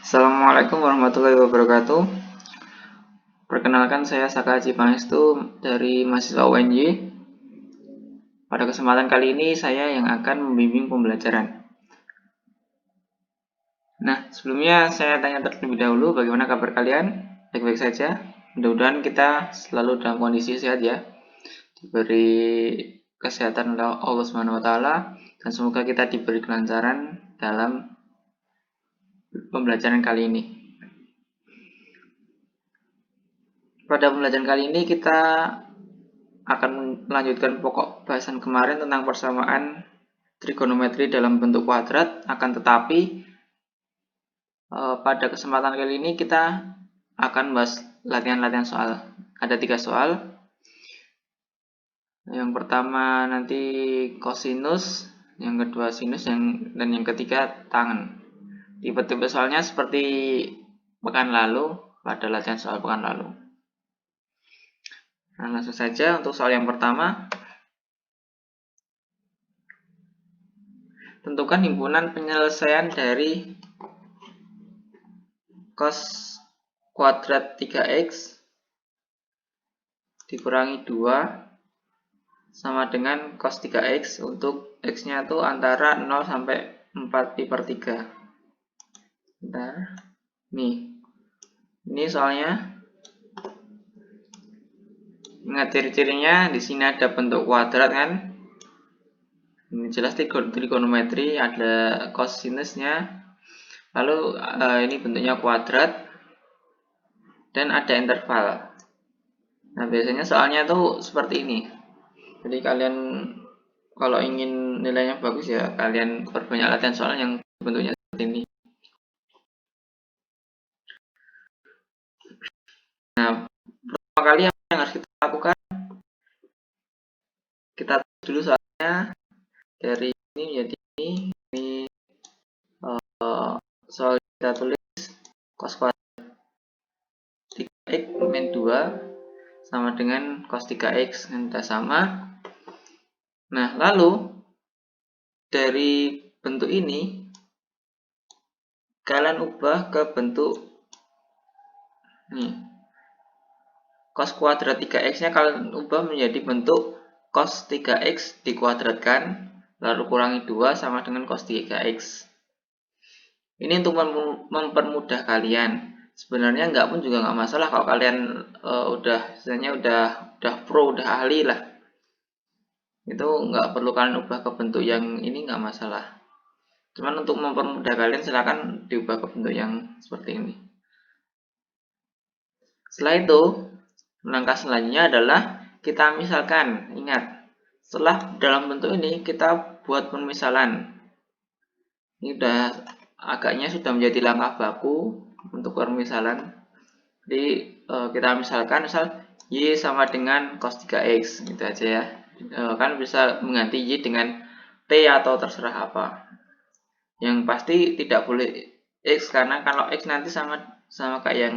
Assalamualaikum warahmatullahi wabarakatuh. Perkenalkan, saya Saka Haji Pangestu dari mahasiswa UNY. Pada kesempatan kali ini saya yang akan membimbing pembelajaran. Nah, sebelumnya saya tanya terlebih dahulu, bagaimana kabar kalian? Baik-baik saja? Mudah-mudahan kita selalu dalam kondisi sehat ya, diberi kesehatan oleh Allah Subhanahu wa taala, dan semoga kita diberi kelancaran dalam pembelajaran kali ini. Pada pembelajaran kali ini kita akan melanjutkan pokok bahasan kemarin tentang persamaan trigonometri dalam bentuk kuadrat. Akan tetapi pada kesempatan kali ini kita akan bahas latihan-latihan soal. Ada 3 soal. Yang pertama nanti kosinus, yang kedua sinus, dan yang ketiga tangen. Tipe-tipe soalnya seperti pekan lalu, pada latihan soal pekan lalu. Nah, langsung saja untuk soal yang pertama. Tentukan himpunan penyelesaian dari cos kuadrat 3x dikurangi 2 sama dengan cos 3x untuk x-nya itu antara 0 sampai 4 pi per 3. Bentar. Nih. Ini soalnya. Ingat ciri-cirinya, di sini ada bentuk kuadrat kan? Ini jelas trigonometri, ada cosinusnya. Lalu ini bentuknya kuadrat dan ada interval. Nah, biasanya soalnya tuh seperti ini. Jadi kalian kalau ingin nilainya bagus ya, kalian perbanyak latihan soal yang bentuknya seperti ini. Nah, pertama kali yang harus kita lakukan, kita tulis dulu soalnya dari ini menjadi ini soal kita tulis cos kuadrat 3x min 2 sama dengan cos 3x yang sudah sama. Nah, lalu dari bentuk ini kalian ubah ke bentuk nih. Cos kuadrat 3x nya kalian ubah menjadi bentuk cos 3x dikuadratkan lalu kurangi 2 sama dengan cos 3x. Ini untuk mempermudah kalian. Sebenarnya enggak pun juga nggak masalah kalau kalian udah pro, udah ahli lah. Itu nggak perlu kalian ubah ke bentuk yang ini, nggak masalah. Cuman untuk mempermudah kalian silakan diubah ke bentuk yang seperti ini. Setelah itu, langkah selanjutnya adalah kita misalkan. Ingat, setelah dalam bentuk ini kita buat pemisalan. Ini agaknya sudah menjadi langkah baku untuk permisalan. Jadi kita misalkan misal Y sama dengan cos 3x gitu aja ya. Kan bisa mengganti Y dengan T atau terserah apa. Yang pasti tidak boleh X, karena kalau X nanti sama kayak yang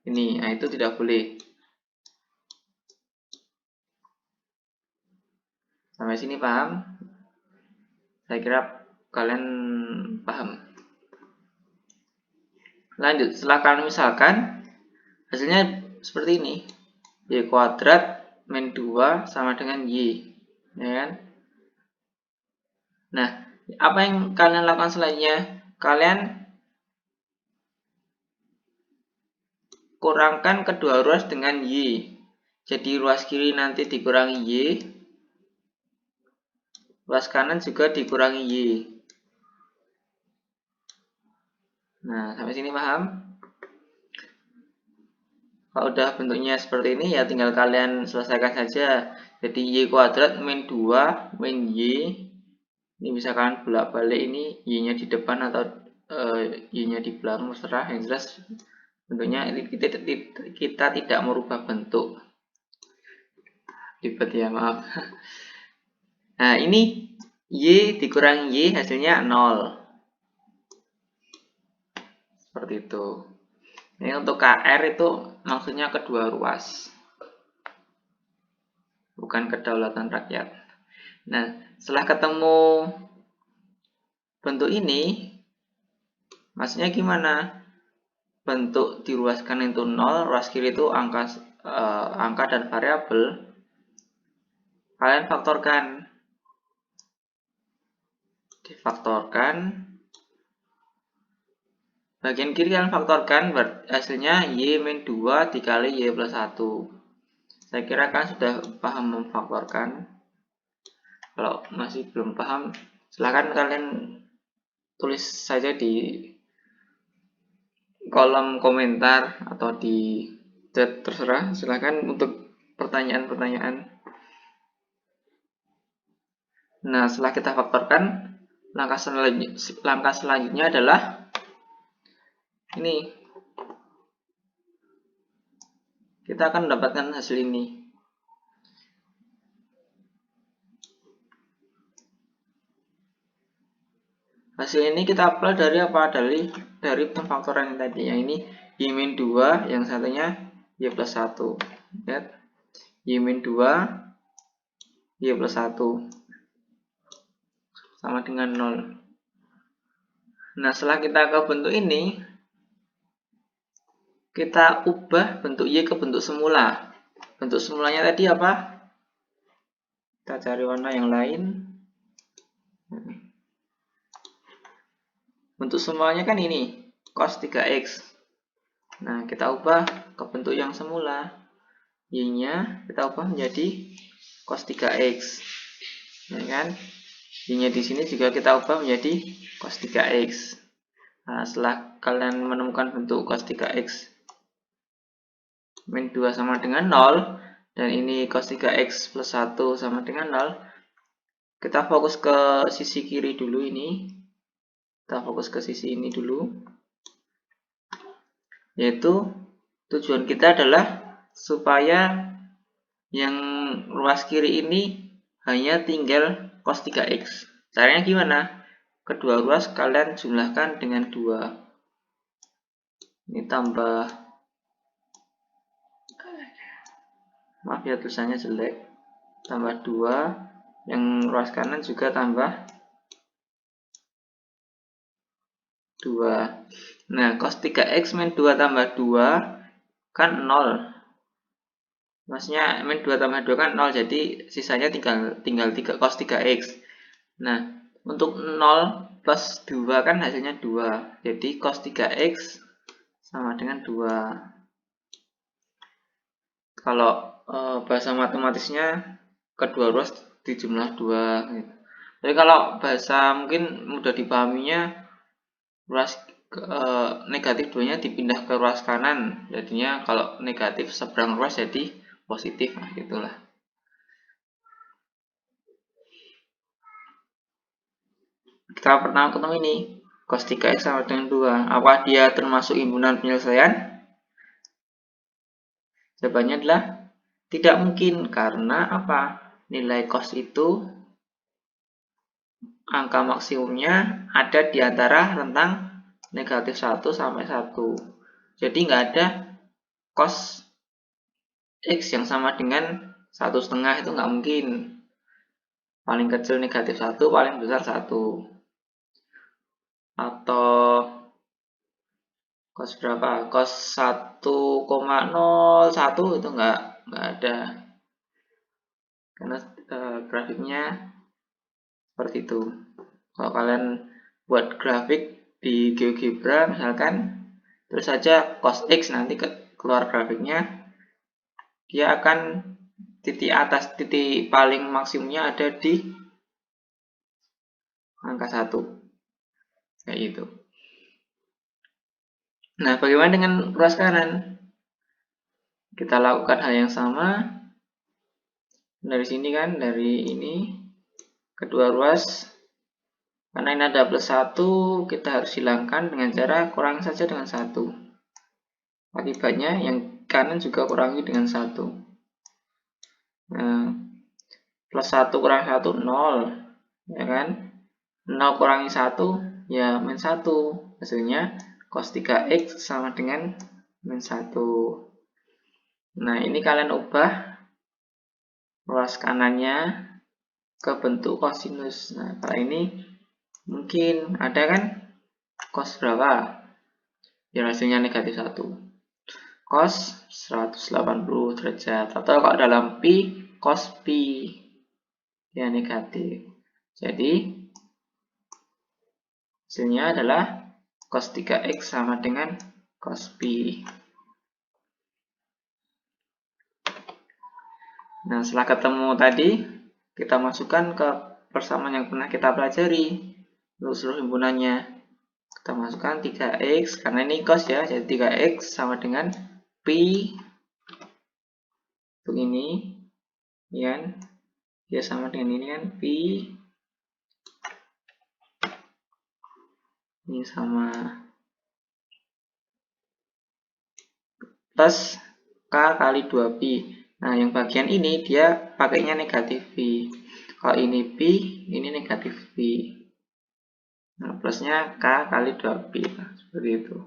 ini. Nah, itu tidak boleh. Sampai sini paham? Saya kira kalian paham. Lanjut, setelah kalian misalkan, hasilnya seperti ini. Y kuadrat min 2 sama dengan Y. Ya kan? Nah, apa yang kalian lakukan selanjutnya? Kalian kurangkan kedua ruas dengan Y. Jadi ruas kiri nanti dikurangi Y. Ruas kanan juga dikurangi Y. Nah, sampai sini paham? Kalau udah bentuknya seperti ini ya tinggal kalian selesaikan saja. Jadi Y kuadrat min 2 min Y. Ini bisa kalian bolak-balik, ini Y-nya di depan atau Y-nya di belakang, terserah. Yang jelas bentuknya kita tidak merubah bentuk. Ribet ya, maaf. Nah, ini Y dikurangi Y hasilnya 0. Seperti itu. Ini untuk KR itu maksudnya kedua ruas, bukan kedaulatan rakyat. Nah, setelah ketemu bentuk ini maksudnya gimana? Bentuk ruas kanan itu 0, ruas kiri itu angka dan variabel. Kalian faktorkan. Difaktorkan. Bagian kiri kalian faktorkan, hasilnya y-2 dikali y plus 1. Saya kira kalian sudah paham memfaktorkan. Kalau masih belum paham, silahkan kalian tulis saja di kolom komentar atau di chat, terserah. Silahkan untuk pertanyaan-pertanyaan. Nah, setelah kita faktorkan, langkah selanjutnya adalah ini. Kita akan mendapatkan hasil ini. Hasil ini kita apply dari apa? Dari pemfaktoran yang tadi. Yang ini y-2, yang satunya y plus 1. Lihat. y-2, y plus 1 sama dengan 0. Nah, setelah kita ke bentuk ini, kita ubah bentuk y ke bentuk semula. Bentuk semulanya tadi apa? Kita cari warna yang lain. Bentuk semulanya kan ini, cos 3x. Nah, kita ubah ke bentuk yang semula. Y-nya kita ubah menjadi cos 3x. Ya kan? Y-nya di sini juga kita ubah menjadi cos 3x. Nah, setelah kalian menemukan bentuk cos 3x min 2 sama dengan 0, dan ini cos 3x plus 1 sama dengan 0, kita fokus ke sisi kiri dulu ini. Kita fokus ke sisi ini dulu. Yaitu tujuan kita adalah supaya yang ruas kiri ini hanya tinggal cos 3x. Caranya gimana? Kedua ruas kalian jumlahkan dengan 2. Ini tambah, maaf ya tulisannya jelek, tambah 2. Yang ruas kanan juga tambah 2. Nah, cos 3x min 2 tambah 2 kan 0. Maksudnya min 2 tambah 2 kan 0, jadi sisanya tinggal 3 cos 3x. Nah, untuk 0 plus 2 kan hasilnya 2. Jadi cos 3x sama dengan 2. Kalau bahasa matematisnya kedua ruas dijumlah 2 gitu. Tapi kalau bahasa mungkin mudah dipahaminya, ruas negatif 2-nya dipindah ke ruas kanan, jadinya kalau negatif seberang ruas jadi positif. Nah, gitulah. Kita pertama ketemu ini, cos 3x sama dengan 2. Apa dia termasuk himpunan penyelesaian? Jawabannya adalah tidak mungkin, karena apa? Nilai cos itu angka maksimumnya ada di antara rentang negatif 1 sampai 1. Jadi nggak ada cos x yang sama dengan 1,5, itu nggak mungkin. Paling kecil negatif 1, paling besar 1. Atau cos berapa? Cos 1,01 itu nggak ada. Karena grafiknya seperti itu. Kalau kalian buat grafik di GeoGebra misalkan, terus saja cos x, nanti keluar grafiknya, dia akan titik atas, titik paling maksimumnya ada di angka 1. Kayak gitu. Nah, bagaimana dengan ruas kanan? Kita lakukan hal yang sama. Dari sini kan, dari ini kedua ruas, karena ini ada plus 1, kita harus hilangkan dengan cara kurangi saja dengan 1. Akibatnya yang kanan juga kurangi dengan 1. Nah, plus 1 kurangi 1, 0. Ya kan? 0 kurangi 1, ya min 1. Hasilnya cos 3x sama dengan min 1. Nah, ini kalian ubah ruas kanannya ke bentuk kosinus. Nah, kalau ini Mungkin ada kan cos berapa? Biar hasilnya negatif 1. Cos 180 derajat. Atau kalau dalam pi, cos pi. Ya negatif. Jadi hasilnya adalah cos 3x sama dengan cos pi. Nah, setelah ketemu tadi, kita masukkan ke persamaan yang pernah kita pelajari untuk seluruh himpunannya. Kita masukkan 3x, karena ini cos ya, jadi 3x sama dengan pi untuk ini, ya, dia sama dengan ini kan, pi ini sama plus k kali 2pi. Nah, yang bagian ini dia pakainya negatif pi. Kalau ini pi, ini negatif pi. Nah, plusnya k kali 2pi. Nah, seperti itu.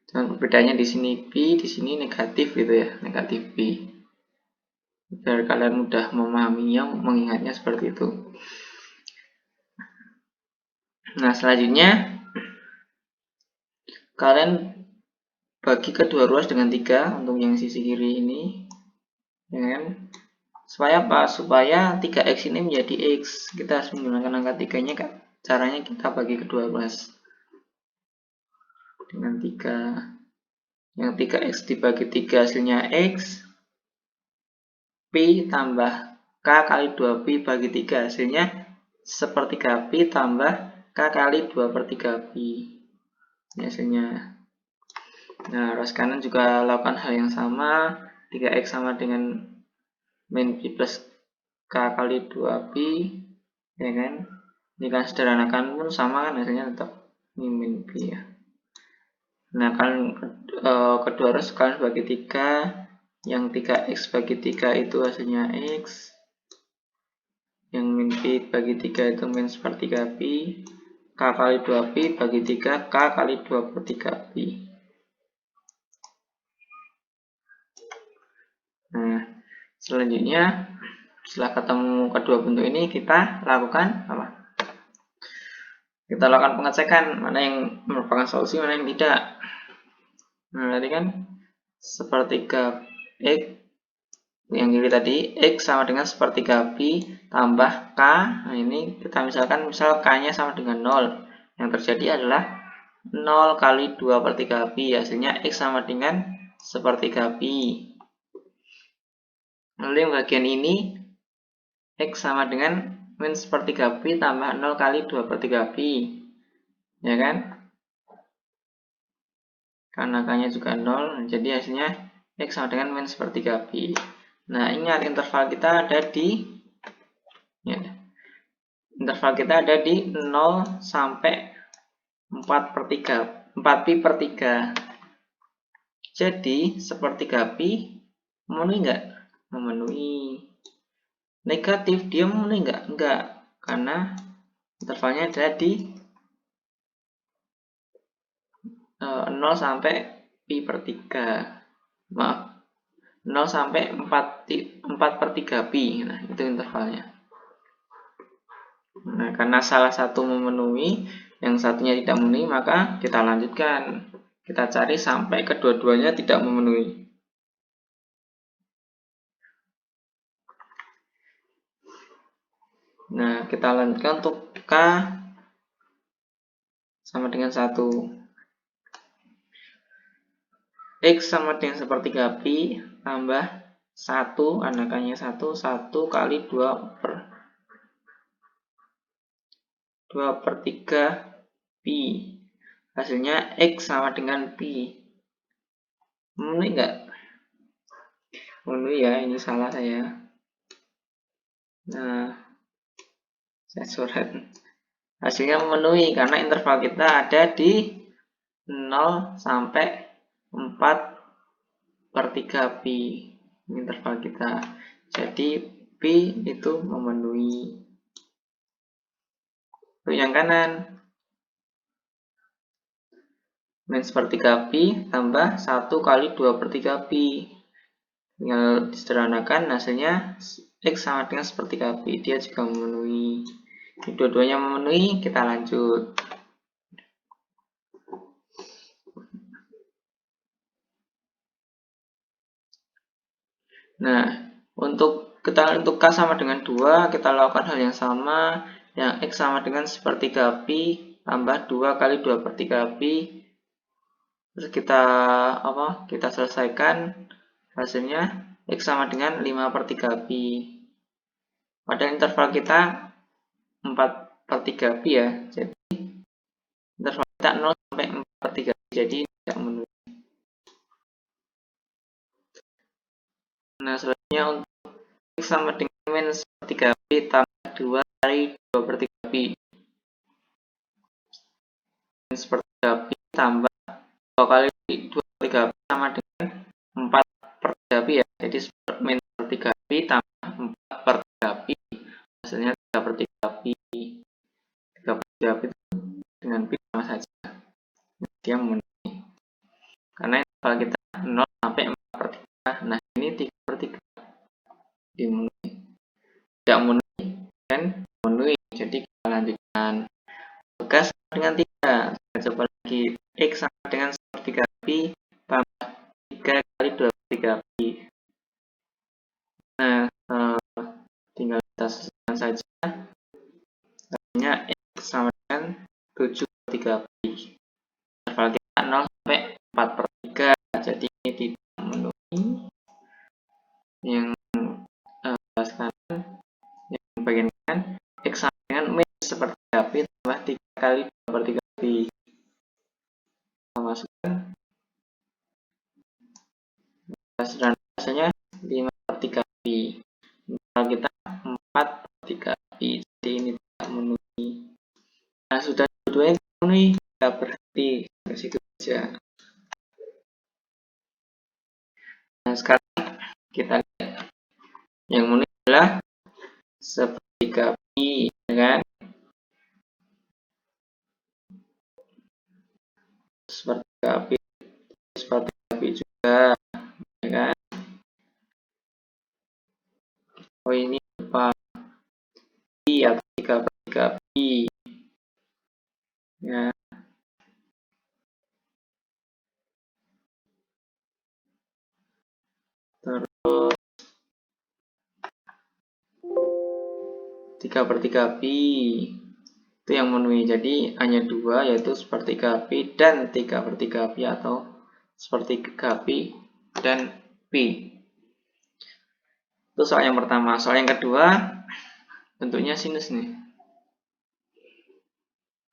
Dan perbedaannya di sini pi, di sini negatif gitu ya, negatif pi. Biar kalian mudah memahaminya, mengingatnya seperti itu. Nah, selanjutnya kalian bagi kedua ruas dengan 3 untuk yang sisi kiri ini, ya kan? Supaya apa? Supaya 3x ini menjadi x. Kita harus menggunakan angka 3-nya kan? Caranya kita bagi kedua ruas dengan 3. Yang 3x dibagi 3 hasilnya x. Pi tambah k kali 2pi bagi 3 hasilnya sepertiga pi tambah k kali 2/3pi. Ini hasilnya. Nah, ruas kanan juga lakukan hal yang sama. 3x sama dengan min pi plus k kali 2pi, ya kan? Jika sederhanakan pun sama kan, hasilnya tetap min pi ya. Nah, kalian kedua ruas kalian bagi 3, yang 3x bagi 3 itu hasilnya x, yang min pi bagi 3 itu min sepertiga pi, k kali 2pi bagi 3, k kali 2/3pi. Nah, selanjutnya setelah ketemu kedua bentuk ini, kita lakukan apa? Kita lakukan pengecekan mana yang merupakan solusi, mana yang tidak. Nah, tadi kan sepertiga x yang kiri tadi, x sama dengan sepertiga pi tambah k. Nah, ini kita misal k-nya sama dengan 0. Yang terjadi adalah 0 kali 2/3pi, hasilnya x sama dengan sepertiga pi. Lalu yang bagian ini, x sama dengan min sepertiga pi tambah 0 kali 2/3pi, ya kan? Karena k-nya juga 0, jadi hasilnya x sama dengan min sepertiga pi. Nah, ingat interval kita ada di interval kita ada di 0 sampai 4pi per 3. Jadi sepertiga pi memenuhi enggak? Memenuhi. Negatif dia memenuhi enggak? Enggak, karena intervalnya ada di 0 sampai pi per 3. Maaf, 0 sampai 4/3pi. Nah, itu intervalnya. Nah, karena salah satu memenuhi, yang satunya tidak memenuhi, maka kita lanjutkan. Kita cari sampai kedua-duanya tidak memenuhi. Nah, kita lanjutkan untuk k sama dengan 1. X sama dengan sepertiga pi tambah 1, anakannya 1 kali 2/3 pi. Hasilnya x sama dengan pi. Memenuhi enggak? Memenuhi ya, ini salah saya. Nah, saya coret. Hasilnya memenuhi karena interval kita ada di 0 sampai 4/3pi. Ini interval kita. Jadi pi itu memenuhi. Untuk yang kanan, min sepertiga pi tambah 1 kali 2/3pi. Tinggal disederhanakan, hasilnya X sama dengan sepertiga pi, dia juga memenuhi. Dua-duanya memenuhi, kita lanjut. Nah, untuk K sama dengan 2, kita lakukan hal yang sama, yang X sama dengan sepertiga pi tambah 2 kali 2/3 pi. Terus kita selesaikan, hasilnya X sama dengan 5/3 pi. Pada interval kita 4/3 pi ya, jadi interval kita 0 sampai 4/3 pi, jadi tidak memenuhi. Nah, selanjutnya untuk X sama dengan min sepertiga pi tambah 2 kali 2/3 pi. Min sepertiga pi tambah 2 kali 2/3 pi sama dengan 4/3 pi ya. Jadi min sepertiga pi tambah 4/3 pi. Hasilnya 3/3 pi. 3/3 pi itu dengan pi sama saja. Dia memenuhi. Karena kalau kita 0 sampai 4/3. Nah, ini 3/3 dimenuhi. Tidak memenuhi dan memenuhi. Jadi kita lanjutkan. Gas dengan 3. Kita coba lagi. X sama dengan sepertiga pi tambah 3 kali 2/3 pi. Nah, tinggal kita selesaikan saja. Hasilnya X sama dengan 7/3 pi. Interval kita 0 sampai 4/3. Jadi ini tidak memenuhi. Yang sekarang yang bagian kanan, X sama dengan min sepertiga pi tambah 3 kali 2/3 pi. Kita masukkan. Hasilnya 5/3 pi. Interval kita 4/3 pi. Jadi ini tidak memenuhi. Nah, sudah dua-duanya memenuhi, kita berhenti ke situ saja. Nah, sekarang kita lihat yang memenuhi adalah sepertiga pi, ya kan? Sepertiga pi juga, ya kan? Oh, ini apa? Pi atau 3/3 pi, ya. Terus 3/3 pi itu yang memenuhi. Jadi hanya dua, yaitu sepertiga pi dan 3/3 pi atau sepertiga pi dan pi. Itu soal yang pertama. Soal yang kedua bentuknya sinus nih.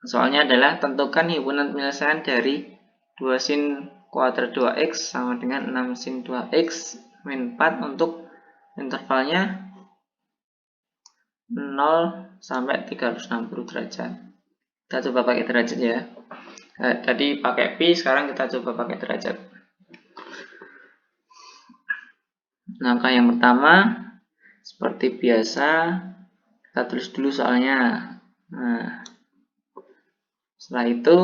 Soalnya adalah tentukan himpunan penyelesaian dari 2 sin kuadrat 2x sama dengan 6 sin 2x min 4 untuk intervalnya 0 sampai 360 derajat. Kita coba pakai derajat ya. Tadi pakai pi, sekarang kita coba pakai derajat. Langkah yang pertama, seperti biasa, kita tulis dulu soalnya. Nah, setelah itu,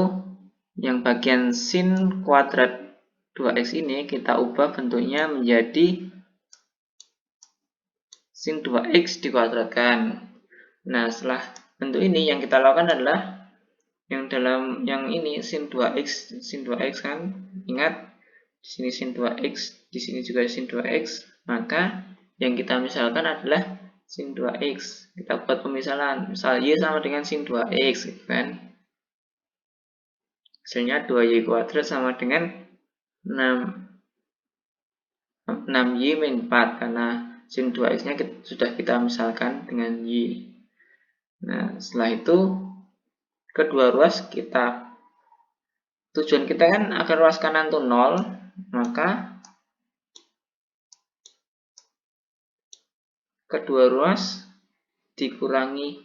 yang bagian sin kuadrat 2x ini kita ubah bentuknya menjadi sin 2x dikuadratkan. Nah, setelah bentuk ini yang kita lakukan adalah yang dalam yang ini sin 2x kan. Ingat di sini sin 2x, di sini juga sin 2x, maka yang kita misalkan adalah sin 2x. Kita buat pemisalan. Misal y sama dengan sin 2x gitu kan. Hasilnya 2y kuadrat sama dengan 6y min 4 karena sin 2x-nya sudah kita misalkan dengan y. Nah, setelah itu kedua ruas tujuan kita kan agar ruas kanan itu 0, maka kedua ruas dikurangi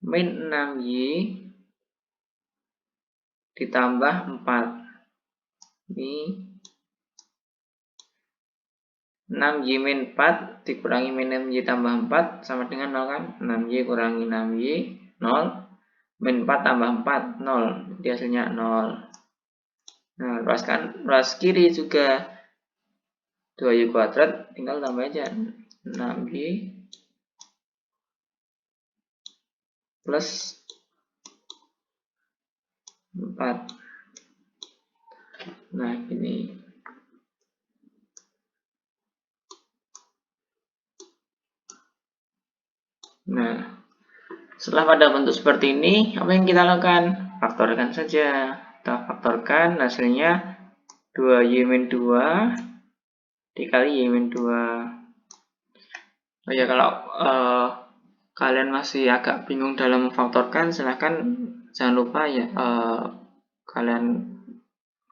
min 6y ditambah 4. Ini 6y min 4 dikurangi min 6y tambah 4 sama dengan 0 kan? 6y kurangi 6y 0, min 4 tambah 4 0. Jadi hasilnya 0. Nah, ruas kiri juga 2y kuadrat, tinggal tambah aja 6y plus 4. Nah, ini. Nah, setelah pada bentuk seperti ini, apa yang kita lakukan? Faktorkan saja. Kita faktorkan, hasilnya 2y-2 dikali y-2. Oh ya, kalau kalian masih agak bingung dalam memfaktorkan, silahkan jangan lupa ya kalian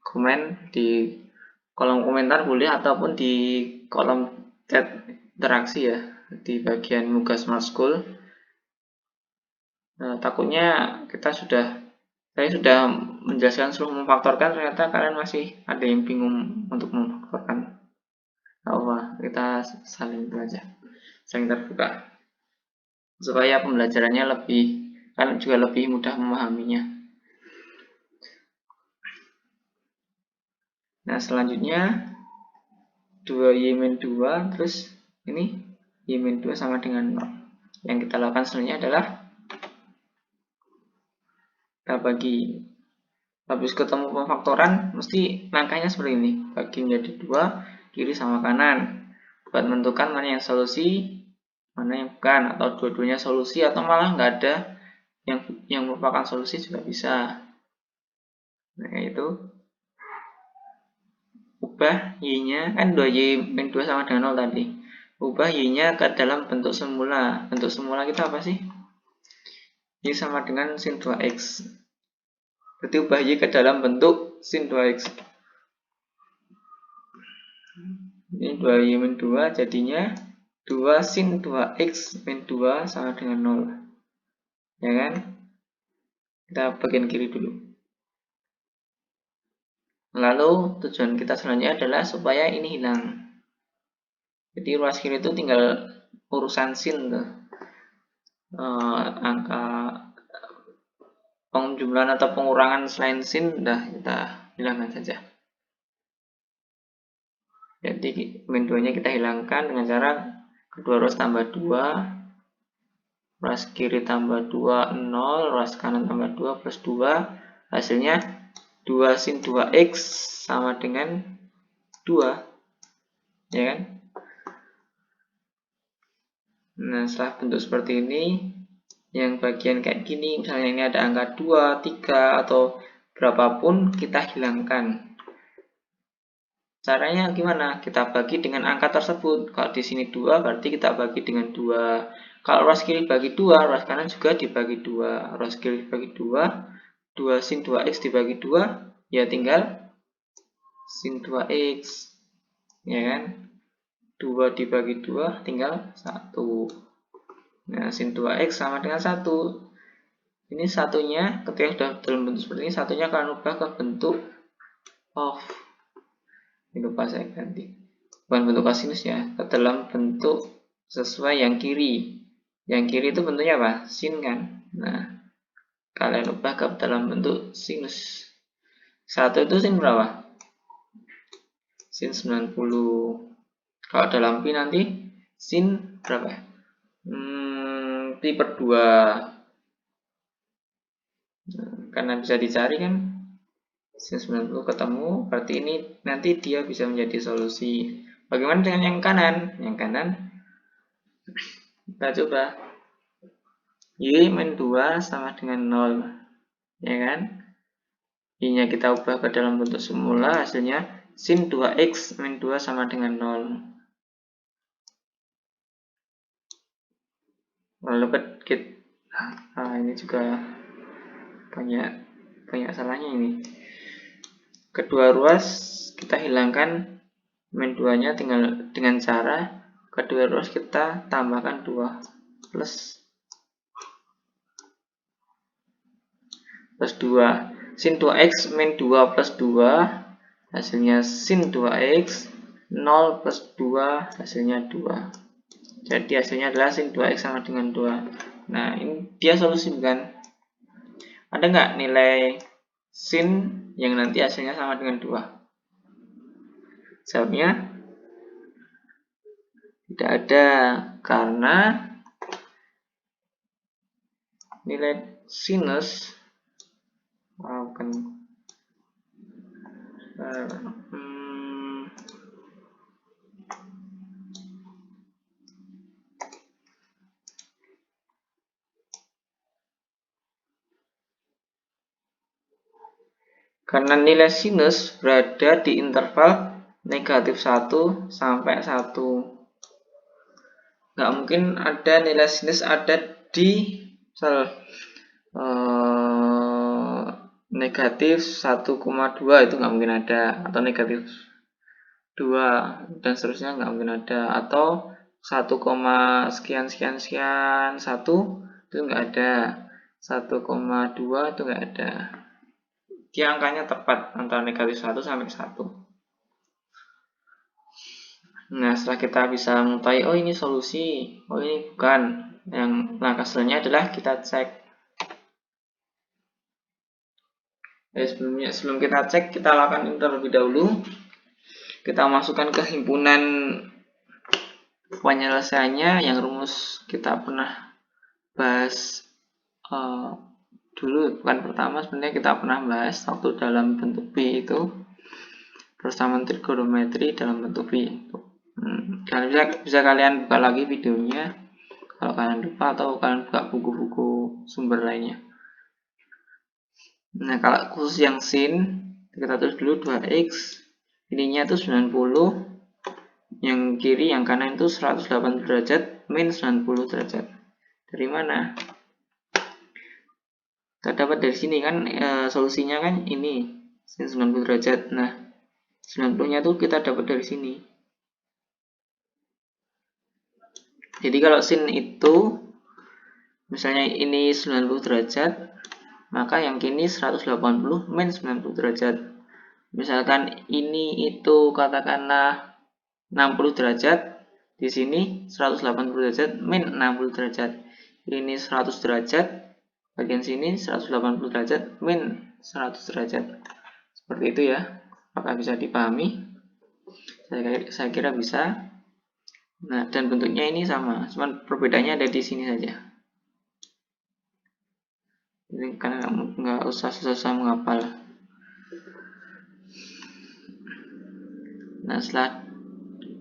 komen di kolom komentar boleh, ataupun di kolom chat interaksi ya, di bagian Muga Smart School. Takutnya saya sudah menjelaskan seluruh memfaktorkan, ternyata kalian masih ada yang bingung untuk memfaktorkan. Kita saling belajar, saling terbuka, supaya pembelajarannya kalian juga lebih mudah memahaminya. Nah, selanjutnya 2y-2, terus ini y-2 sama dengan 0. Yang kita lakukan selanjutnya adalah kita bagi. Habis ketemu pemfaktoran, mesti langkahnya seperti ini. Bagi menjadi 2, kiri sama kanan. Buat menentukan mana yang solusi, mana yang bukan, atau dua-duanya solusi, atau malah nggak ada yang merupakan solusi juga bisa. Nah, itu ubah y-nya, kan 2y-2 sama dengan 0 tadi. Ubah y-nya ke dalam bentuk semula. Bentuk semula kita apa sih? Y sama dengan sin 2x. Berarti ubah y ke dalam bentuk sin 2x. Ini 2y-2 jadinya 2 sin 2x min 2 sama dengan 0. Ya kan? Kita bagian kiri dulu. Lalu tujuan kita selanjutnya adalah supaya ini hilang. Jadi ruas kiri itu tinggal urusan sin tuh. Angka penjumlahan atau pengurangan selain sin udah kita hilangkan saja. Jadi min 2-nya kita hilangkan dengan cara kedua ruas tambah 2, ruas kiri tambah 2, 0, ruas kanan tambah 2 plus 2, hasilnya 2 sin 2x sama dengan 2, ya kan? Nah, setelah bentuk seperti ini, yang bagian kayak gini, misalnya ini ada angka 2, 3, atau berapapun, kita hilangkan. Caranya gimana? Kita bagi dengan angka tersebut. Kalau di sini 2, berarti kita bagi dengan 2. Kalau ruas kiri bagi 2, ruas kanan juga dibagi 2. Ruas kiri dibagi 2, 2 sin 2x dibagi 2, ya tinggal sin 2x. Ya kan? 2 dibagi 2 tinggal 1. Nah, sin 2x sama dengan 1. Ini satunya, ketika sudah dalam bentuk seperti ini, satunya akan ubah ke bentuk off. Ini lupa saya ganti. Bukan bentuk kosinus ya, ke dalam bentuk sesuai yang kiri. Yang kiri itu bentuknya apa? Sin kan? Nah, kalian ubah ke dalam bentuk sinus. 1 itu sin berapa? Sin 90. Kalau dalam pi nanti sin berapa? Pi per 2. Nah, karena bisa dicari kan, sin 90 ketemu, berarti ini nanti dia bisa menjadi solusi. Bagaimana dengan yang kanan? Yang kanan kita coba. Y min 2 sama dengan 0. Ya kan? Y-nya kita ubah ke dalam bentuk semula, hasilnya sin 2x min 2 sama dengan 0. Lalu ini juga banyak salahnya ini. Kedua ruas kita hilangkan min 2-nya tinggal dengan cara kedua ruas kita tambahkan 2 plus 2. Sin 2x min 2 plus 2, hasilnya sin 2x, 0 plus 2, hasilnya 2. Jadi hasilnya adalah sin 2x sama dengan 2. Nah, ini dia solusi bukan? Ada nggak nilai sin yang nanti hasilnya sama dengan 2? Jawabnya tidak ada, karena nilai sinus bukan karena nilai sinus berada di interval negatif 1 sampai 1. Nggak mungkin ada nilai sinus ada di misal negatif 1,2 itu nggak mungkin ada, atau negatif 2 dan seterusnya nggak mungkin ada, atau 1, sekian sekian sekian 1 itu nggak ada, 1,2 itu nggak ada. Dia angkanya tepat antara negatif 1 sampai 1. Nah, setelah kita bisa mengetahui, oh ini solusi, oh ini bukan, yang langkah selanjutnya adalah kita cek. Sebelum kita cek, kita lakukan ini terlebih dahulu. Kita masukkan ke himpunan penyelesaiannya yang rumus kita pernah bahas dulu, bukan pertama, sebenarnya kita pernah bahas waktu dalam bentuk B itu, persamaan trigonometri dalam bentuk B. Kalian bisa kalian buka lagi videonya kalau kalian lupa, atau kalian buka buku-buku sumber lainnya. Nah, kalau khusus yang sin, kita tulis dulu 2x, ininya itu 90, yang kiri, yang kanan itu 180 derajat min 90 derajat. Dari mana? Kita dapat dari sini kan, solusinya kan ini sin 90 derajat. Nah, 90-nya itu kita dapat dari sini. Jadi kalau sin itu misalnya ini 90 derajat, maka yang kini 180 min 90 derajat. Misalkan ini itu katakanlah 60 derajat, di sini 180 derajat min 60 derajat. Ini 100 derajat, bagian sini 180 derajat min 100 derajat. Seperti itu ya. Apakah bisa dipahami? Saya kira bisa. Nah, dan bentuknya ini sama, cuman perbedaannya ada di sini saja. Ini karena nggak usah susah-susah menghafal. Nah, setelah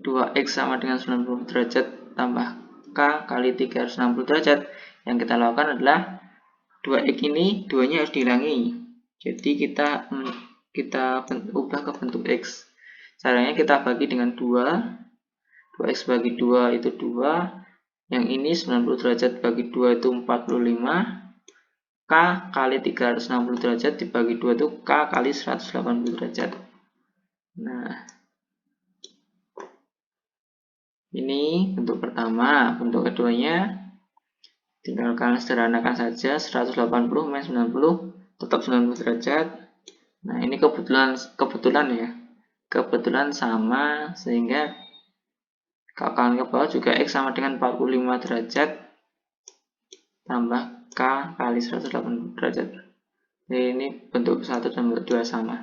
2x sama dengan 90 derajat tambah k kali 360 derajat, yang kita lakukan adalah 2x ini 2-nya harus dihilangi. Jadi kita ubah ke bentuk x. Caranya kita bagi dengan 2. 2x bagi 2 itu 2. Yang ini 90 derajat bagi 2 itu 45. K kali 360 derajat dibagi 2 itu K kali 180 derajat. Nah, ini bentuk pertama. Bentuk keduanya tinggal kalian sederhanakan saja, 180 min 90 tetap 90 derajat. Nah, ini kebetulan ya. Kebetulan sama, sehingga kalau kalian ke bawah juga X sama dengan 45 derajat tambah K kali 180 derajat. Jadi ini bentuk 1 dan bentuk 2 sama.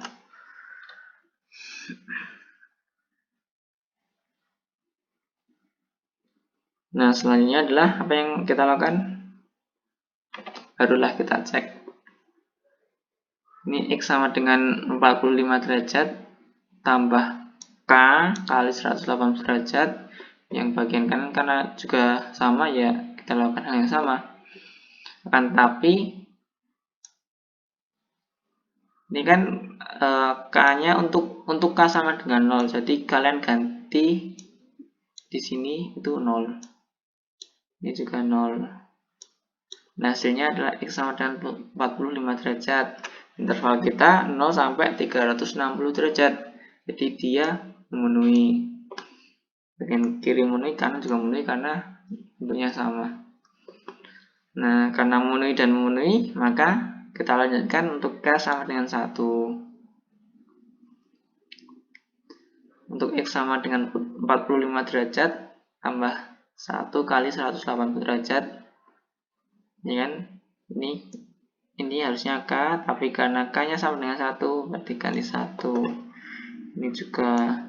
Nah, selanjutnya adalah apa yang kita lakukan? Barulah kita cek. Ini X sama dengan 45 derajat tambah K kali 180 derajat. Yang bagian kanan karena juga sama ya, kita lakukan hal yang sama. Akan tapi ini kan K-nya untuk K sama dengan 0. Jadi kalian ganti di sini itu 0. Ini juga 0. Nah, hasilnya adalah X sama dengan 45 derajat. Interval kita 0 sampai 360 derajat. Jadi dia memenuhi. Bagian kiri memenuhi, kanan juga memenuhi karena bentuknya sama. Nah, karena memenuhi dan memenuhi, maka kita lanjutkan untuk K sama dengan 1. Untuk X sama dengan 45 derajat tambah 1 kali 180 derajat. Ini kan, ini harusnya K, tapi karena K-nya sama dengan 1, berarti ganti 1. Ini juga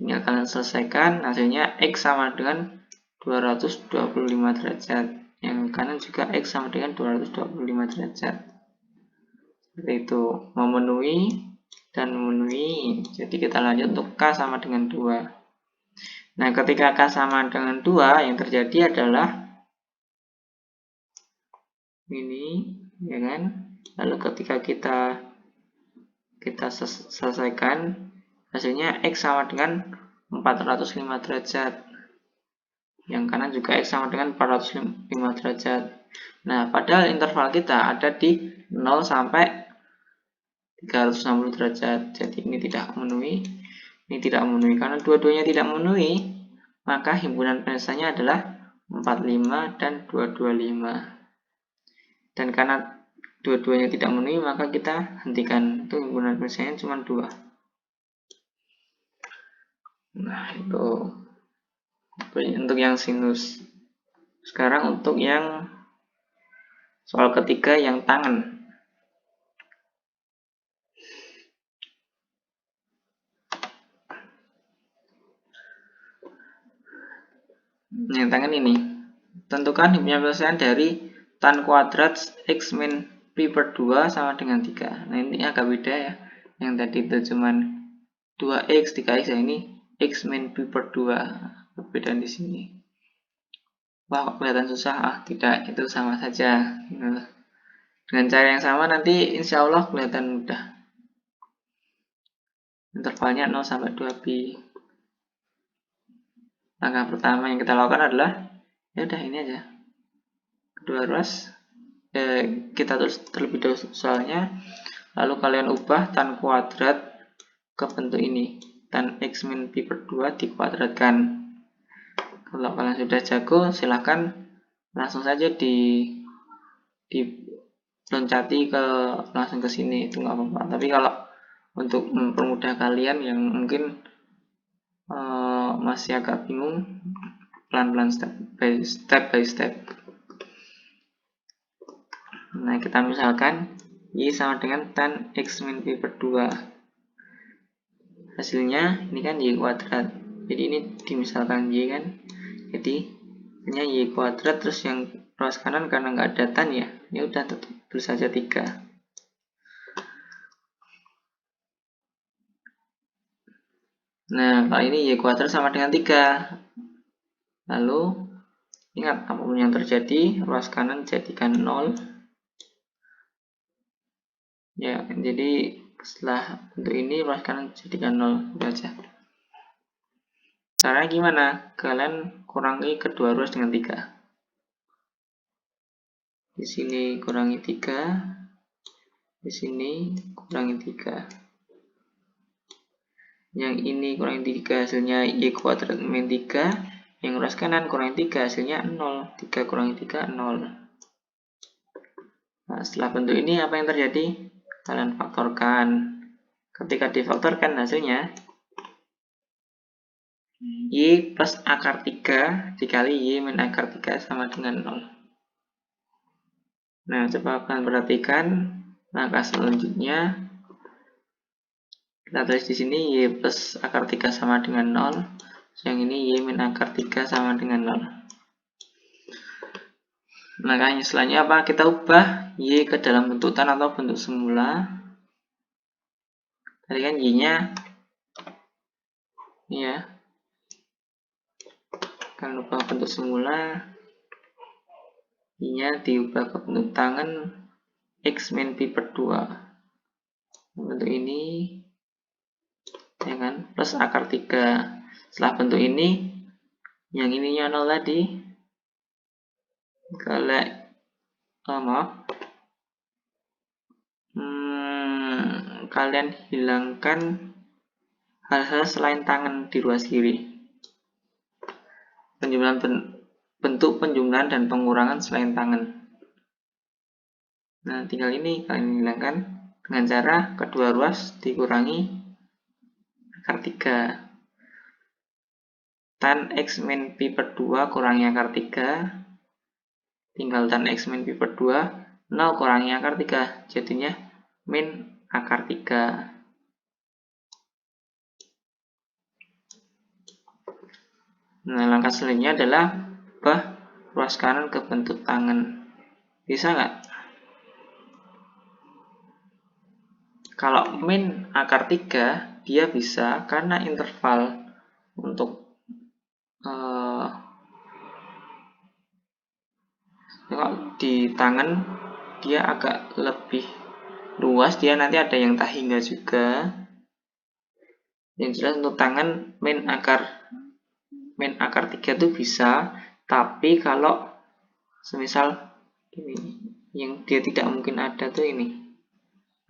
tinggal kalian selesaikan, hasilnya X sama dengan 225 derajat. Yang yang kanan juga X sama dengan 225 derajat. Seperti itu, memenuhi dan memenuhi. Jadi kita lanjut untuk K sama dengan 2. Nah, ketika K sama dengan 2, yang terjadi adalah ini, ya kan? Lalu ketika kita selesaikan, hasilnya X sama dengan 405 derajat. Yang kanan juga X sama dengan 405 derajat. Nah, padahal interval kita ada di 0 sampai 360 derajat. Jadi ini tidak memenuhi, ini tidak memenuhi. Karena dua-duanya tidak memenuhi, maka himpunan penyelesaiannya adalah 45 dan 225. Dan karena dua-duanya tidak memenuhi, maka kita hentikan. Itu himpunan penyelesaiannya cuma 2. Nah, itu untuk yang sinus. Sekarang untuk yang soal ketiga yang tangan. Yang tangan ini. Tentukan himpunan penyelesaian dari tan kuadrat X min pi per 2 sama dengan 3. Nah, ini agak beda ya. Yang tadi itu cuman 2x, 3x, ya ini X min pi per 2. Perbedaan di sini. Wah, kelihatan susah. Tidak, itu sama saja. Dengan cara yang sama nanti insya Allah kelihatan mudah. Intervalnya 0 sampai 2 pi. Langkah pertama yang kita lakukan adalah, ya udah ini aja. Kedua ruas, kita tulis terlebih dahulu soalnya, lalu kalian ubah tan kuadrat ke bentuk ini. Tan X min pi per 2 dikuadratkan. Kalau kalian sudah jago, silahkan langsung saja loncati langsung ke sini, itu nggak apa-apa. Tapi kalau untuk mempermudah kalian yang mungkin masih agak bingung, pelan-pelan step by step. Nah, kita misalkan Y sama dengan tan X min pi per 2. Hasilnya ini kan Y kuadrat. Jadi ini dimisalkan Y kan. Jadi ini Y kuadrat, terus yang ruas kanan karena nggak ada tan ya udah tulis saja 3. Nah, kalau ini Y kuadrat sama dengan 3. Lalu ingat, apapun yang terjadi, ruas kanan jadikan 0. Ya, jadi setelah bentuk ini ruas kanan jadikan 0. Itu aja. Caranya gimana? Kalian kurangi kedua ruas dengan 3. Di sini kurangi 3. Di sini kurangi 3. Yang ini kurangi 3, hasilnya Y kuadrat min 3. Yang ruas kanan kurangi 3, hasilnya 0. 3 kurangi 3, 0. Nah, setelah bentuk ini apa yang terjadi? Kalian faktorkan. Ketika difaktorkan hasilnya Y plus akar 3 dikali Y min akar 3 sama dengan 0. Nah, coba kalian perhatikan langkah selanjutnya. Kita tulis di sini Y plus akar 3 sama dengan 0. Yang ini Y min akar 3 sama dengan 0. Langkahnya selanjutnya apa? Kita ubah Y ke dalam bentuk tan atau bentuk semula. Tadi kan Y-nya ini ya. Kan ubah bentuk semula. Y-nya diubah ke bentuk tangan X min pi per 2. Bentuk ini, ya kan, plus akar 3. Setelah bentuk ini, yang ininya 0 tadi, kalian hilangkan hal-hal selain tangan di ruas kiri. Bentuk penjumlahan dan pengurangan selain tangan. Nah, tinggal ini kalian hilangkan dengan cara kedua ruas dikurangi akar 3. Tan X min pi per 2 kurangi akar 3. Tinggal tan X min pi per 2. 0 kurangi akar 3. Jadinya min akar 3. Nah, langkah selanjutnya adalah ubah ruas kanan ke bentuk tangan. Bisa nggak? Kalau min akar 3, dia bisa karena interval untuk kalau di tangan dia agak lebih luas, dia nanti ada yang tak hingga juga. Yang jelas untuk tangan min akar 3 itu bisa, tapi kalau semisal ini yang dia tidak mungkin ada tuh ini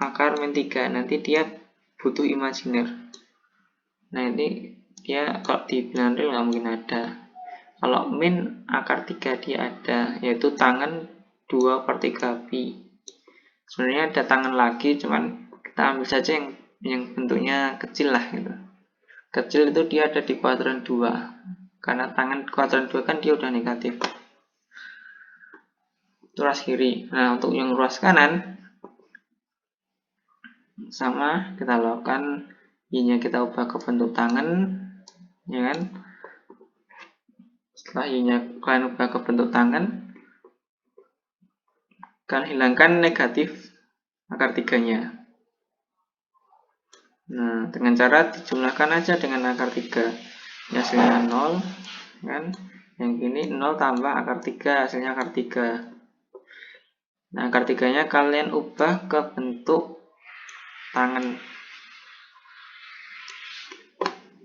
akar min 3, nanti dia butuh imajiner. Nah ini dia kalau di bilangan real nggak mungkin ada. Kalau min akar 3 dia ada, yaitu tangan 2/3 pi. Sebenarnya ada tangan lagi, cuman kita ambil saja yang bentuknya kecil lah gitu. Kecil itu dia ada di kuadran 2. Karena tangan kuadran 2 kan dia udah negatif. Itu ruas kiri. Nah, untuk yang ruas kanan sama kita lakukan y-nya kita ubah ke bentuk tangan, ya kan? Setelah y-nya kalian ubah ke bentuk tangan, kalian hilangkan negatif akar 3-nya. Nah, dengan cara dijumlahkan aja dengan akar 3. Ya, hasilnya 0, kan? Yang ini 0 tambah akar 3, hasilnya akar 3. Nah, akar 3-nya kalian ubah ke bentuk tangan.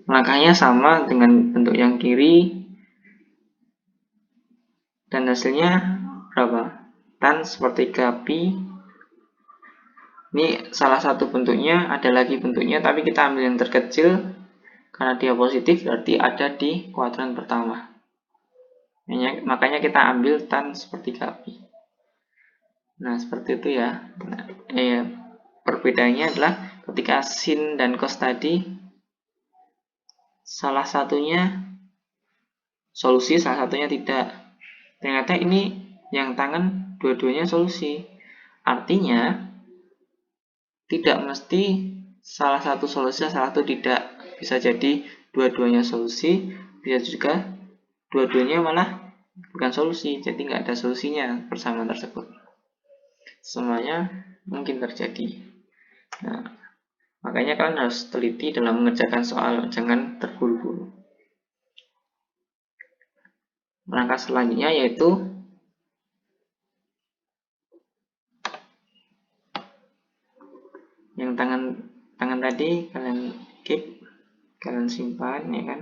Langkahnya sama dengan bentuk yang kiri. Dan hasilnya berapa? Tan sepertiga pi. Ini salah satu bentuknya, ada lagi bentuknya, tapi kita ambil yang terkecil. Karena dia positif, berarti ada di kuadran pertama. Makanya kita ambil tan sepertiga pi. Nah, seperti itu ya. Nah, perbedaannya adalah ketika sin dan cos tadi, salah satunya solusi, salah satunya tidak. Ternyata ini yang tangan dua-duanya solusi. Artinya, tidak mesti salah satu solusi, salah satu tidak. Bisa jadi dua-duanya solusi, bisa juga dua-duanya malah bukan solusi. Jadi nggak ada solusinya persamaan tersebut. Semuanya mungkin terjadi. Nah, makanya kalian harus teliti dalam mengerjakan soal, jangan terburu-buru. Langkah selanjutnya yaitu yang tangan tadi kalian keep, kalian simpan ya kan.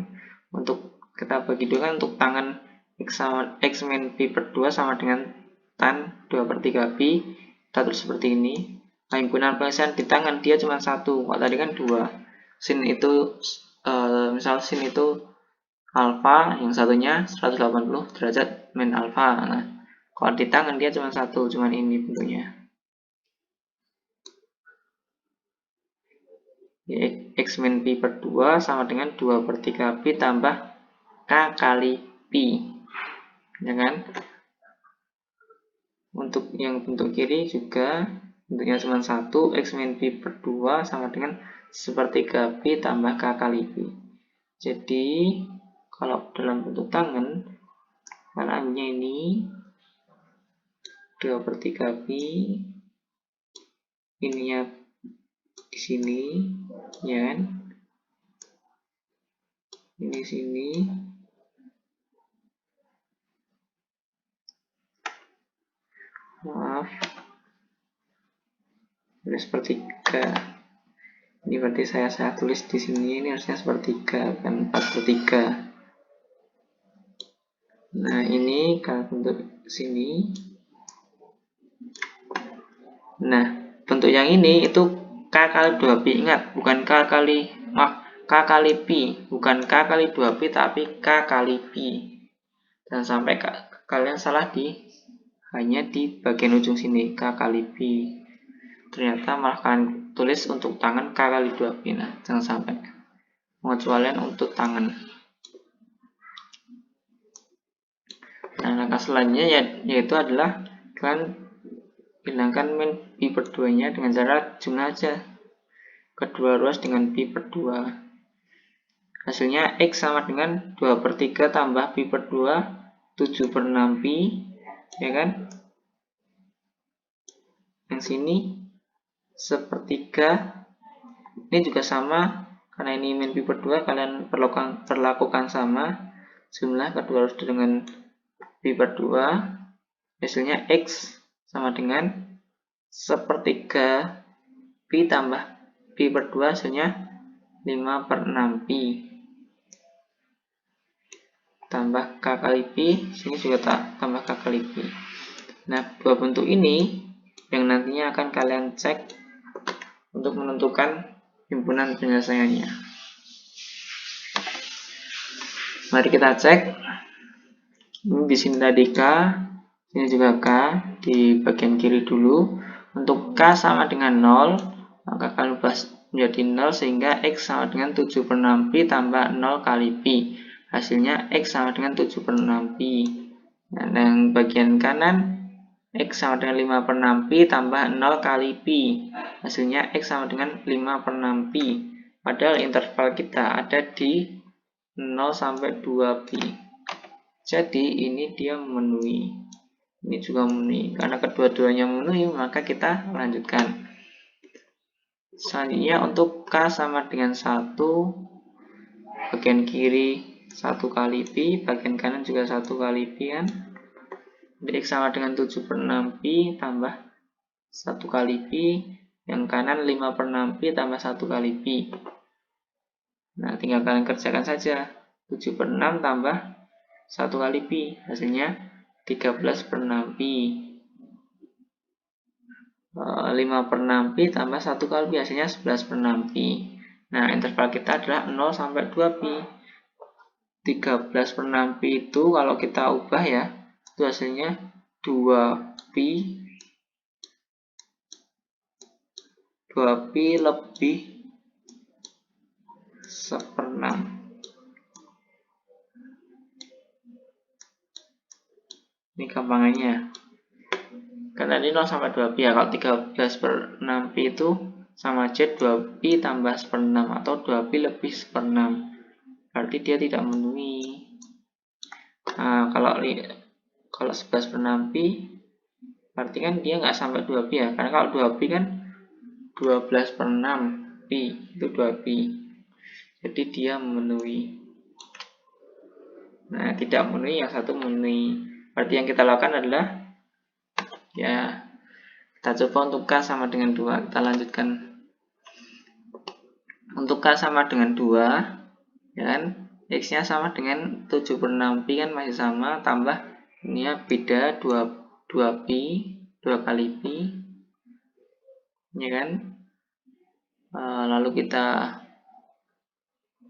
Untuk kita bagi dua kan, untuk tangan x min pi per 2 sama dengan tan 2/3 pi. Kita tulis seperti ini. Nah, himpunan penyelesaian di tangan dia cuma satu, kalau tadi kan dua. Sin itu misal sin itu alfa, yang satunya 180 derajat min alfa. Nah, kalau di tangan dia cuma satu, cuma ini bentuknya. X min pi per 2 sama dengan 2/3 pi tambah K kali pi, ya kan? Untuk yang bentuk kiri juga bentuknya cuma 1, X min pi per 2 sama dengan 1/3 pi tambah K kali pi. Jadi kalau dalam bentuk tangan, ambilnya ini 2/3 pi, ininya di sini, ya kan? Ini sini. Maaf. Ini sepertiga. Ini berarti saya tulis di sini, ini harusnya sepertiga, bukan 4/3. Nah, ini kalau bentuk sini. Nah, bentuk yang ini itu K kali 2 pi. Ingat, bukan K kali pi, bukan K kali 2 pi, tapi K kali pi. Dan sampai kalian salah hanya di bagian ujung sini, K kali pi. Ternyata malah kalian tulis untuk tangan K kali 2 pi. Nah, jangan sampai. Pengecualian untuk tangan. Nah, langkah selanjutnya yaitu adalah kalian hilangkan min pi per 2 nya dengan cara jumlah aja kedua ruas dengan pi per 2. Hasilnya X sama dengan 2/3 tambah pi per 2 7/6pi, ya kan? Yang sini sepertiga. Ini juga sama, karena ini min pi per 2, kalian perlakukan sama. Jumlah kedua harus dengan pi per 2. Hasilnya X sama dengan sepertiga pi tambah pi per 2, hasilnya 5/6pi. Tambah K kali pi, sini juga tambah K kali pi. Nah, dua bentuk ini yang nantinya akan kalian cek untuk menentukan himpunan penyelesaiannya. Mari kita cek. Ini di sini tadi K, ini juga K, di bagian kiri dulu. Untuk K sama dengan 0, maka kalian ubah menjadi 0 sehingga X sama dengan 7/6pi tambah 0 kali pi. Hasilnya X sama dengan 7/6pi. Nah, yang bagian kanan X sama dengan 5/6pi tambah 0 kali pi. Hasilnya X sama dengan 5/6pi. Padahal interval kita ada di 0 sampai 2pi. Jadi ini dia memenuhi. Ini juga memenuhi. Karena kedua-duanya memenuhi, maka kita lanjutkan. Selanjutnya untuk K sama dengan 1, bagian kiri 1 kali pi, bagian kanan juga 1 kali pi kan. X sama dengan 7/6pi tambah 1 kali pi, yang kanan 5/6pi tambah 1 kali pi. Nah, tinggal kalian kerjakan saja. 7/6 tambah 1 kali pi, hasilnya 13/6pi. 5/6pi tambah 1 kali pi, hasilnya 11/6pi. Nah, interval kita adalah 0 sampai 2pi. 13/6pi itu kalau kita ubah ya, itu hasilnya 2pi. 2pi lebih 1/6. Ini gampangannya. Karena ini 0 sampai 2pi ya. Kalau 13/6pi itu sama aja 2pi tambah 1/6 atau 2pi lebih 1/6. Berarti dia tidak memenuhi. Nah, kalau 11/6pi berarti kan dia nggak sampai 2pi ya. Karena kalau 2pi kan 12/6pi itu 2pi. Jadi dia memenuhi. Nah, tidak memenuhi, yang satu memenuhi. Berarti yang kita lakukan adalah ya, kita coba untuk K sama dengan 2. Kita lanjutkan. Untuk K sama dengan 2, ya kan? X-nya sama dengan 7/6pi kan masih sama, tambah ini ya beda 2pi, 2 kali pi. Ya kan? Lalu kita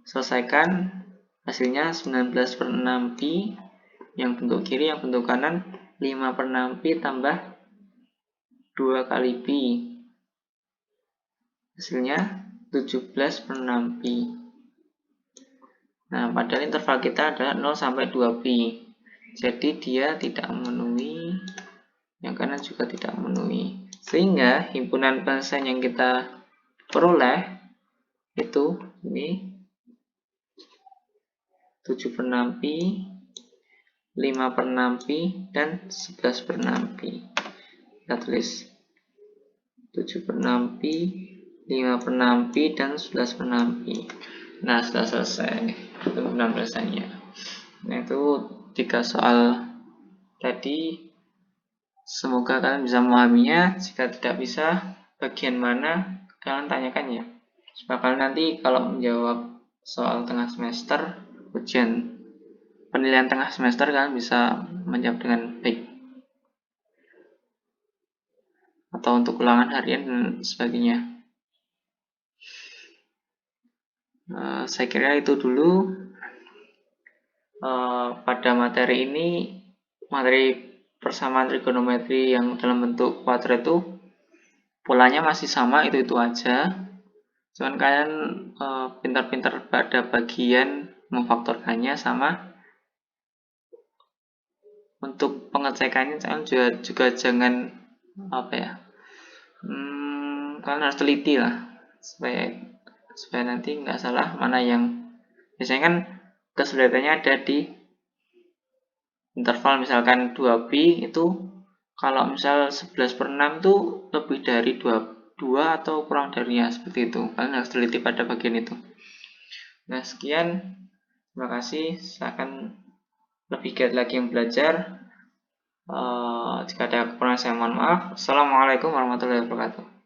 selesaikan, hasilnya 19/6pi. Yang bentuk kiri, yang bentuk kanan 5/6pi tambah 2 kali pi. Hasilnya 17/6pi. Nah, padahal interval kita adalah 0 sampai 2pi. Jadi dia tidak memenuhi, yang kanan juga tidak memenuhi. Sehingga himpunan penyelesaian yang kita peroleh itu ini 7/6pi, 5/6pi, dan 11/6pi. Kita tulis 7/6pi, 5/6pi, dan 11/6pi. Nah, sudah selesai himpunan penyelesaiannya. Nah, itu 3 soal tadi. Semoga kalian bisa memahaminya. Jika tidak bisa, bagian mana kalian tanyakan ya. Supaya kalian nanti kalau menjawab soal tengah semester, ujian penilaian tengah semester, kalian bisa menjawab dengan baik. Atau untuk ulangan harian dan sebagainya. Saya kira itu dulu. Pada materi ini, materi persamaan trigonometri yang dalam bentuk kuadrat itu polanya masih sama, itu aja. Cuman kalian pintar-pintar pada bagian memfaktorkannya, sama untuk pengecekannya kalian juga jangan kalian harus teliti lah supaya nanti nggak salah mana yang biasanya kan kesulitannya ada di interval misalkan 2pi itu kalau misal 11/6 itu lebih dari 2 atau kurang darinya, seperti itu. Kalian harus teliti pada bagian itu. Nah, sekian. Terima kasih. Saya akan lebih giat lagi yang belajar. Jika ada kekurangan saya mohon maaf. Assalamualaikum warahmatullahi wabarakatuh.